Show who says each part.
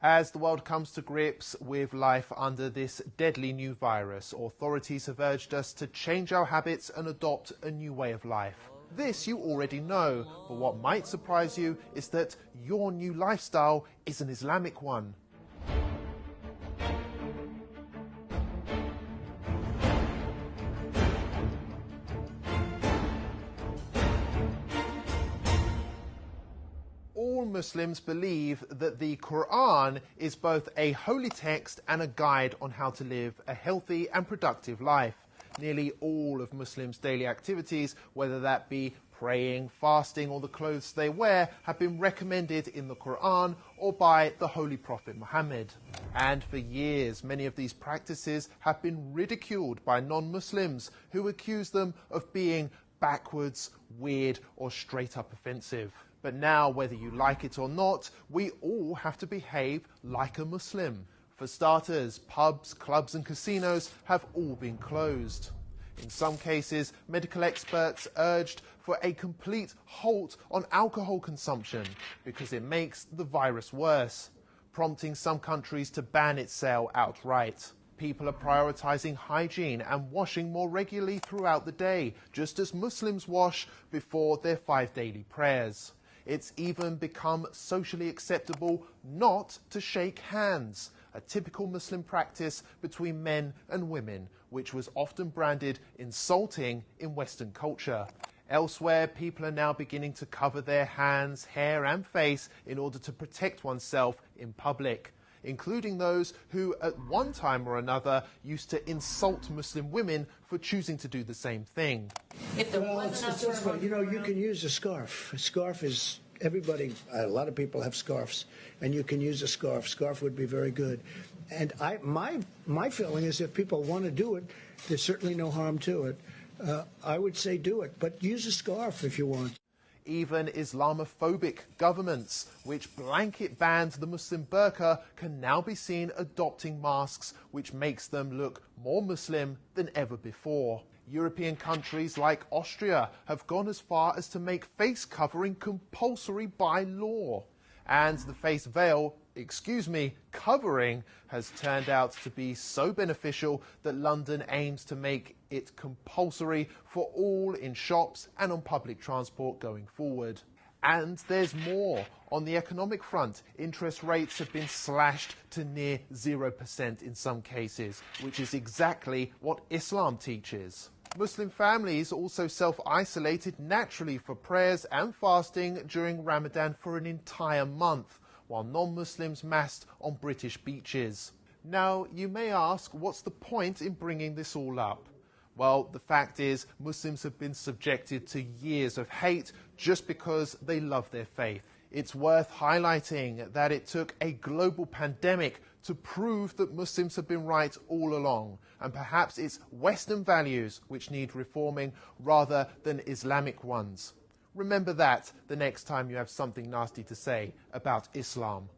Speaker 1: As the world comes to grips with life under this deadly new virus, authorities have urged us to change our habits and adopt a new way of life. This you already know, but what might surprise you is that your new lifestyle is an Islamic one. All Muslims believe that the Quran is both a holy text and a guide on how to live a healthy and productive life. Nearly all of Muslims' daily activities, whether that be praying, fasting, or the clothes they wear, have been recommended in the Quran or by the Holy Prophet Muhammad. And for years, many of these practices have been ridiculed by non-Muslims who accuse them of being backwards, weird, or straight up offensive. But now, whether you like it or not, we all have to behave like a Muslim. For starters, pubs, clubs and casinos have all been closed. In some cases, medical experts urged for a complete halt on alcohol consumption because it makes the virus worse, prompting some countries to ban its sale outright. People are prioritizing hygiene and washing more regularly throughout the day, just as Muslims wash before their 5 daily prayers. It's even become socially acceptable not to shake hands, a typical Muslim practice between men and women, which was often branded insulting in Western culture. Elsewhere, people are now beginning to cover their hands, hair and face in order to protect oneself in public, including those who at one time or another used to insult Muslim women for choosing to do the same thing.
Speaker 2: You can use a scarf. A scarf is, a lot of people have scarves, and you can use a scarf. Scarf would be very good. And my feeling is if people want to do it, there's certainly no harm to it. I would say do it, but use a scarf if you want.
Speaker 1: Even Islamophobic governments, which blanket banned the Muslim burqa, can now be seen adopting masks, which makes them look more Muslim than ever before. European countries like Austria have gone as far as to make face covering compulsory by law. And the face veil, covering, has turned out to be so beneficial that London aims to make it compulsory for all in shops and on public transport going forward. And there's more. On the economic front, interest rates have been slashed to near 0% in some cases, which is exactly what Islam teaches. Muslim families also self-isolated naturally for prayers and fasting during Ramadan for an entire month, while non-Muslims massed on British beaches. Now, you may ask, what's the point in bringing this all up? Well, the fact is, Muslims have been subjected to years of hate just because they love their faith. It's worth highlighting that it took a global pandemic to prove that Muslims have been right all along, and perhaps it's Western values which need reforming rather than Islamic ones. Remember that the next time you have something nasty to say about Islam.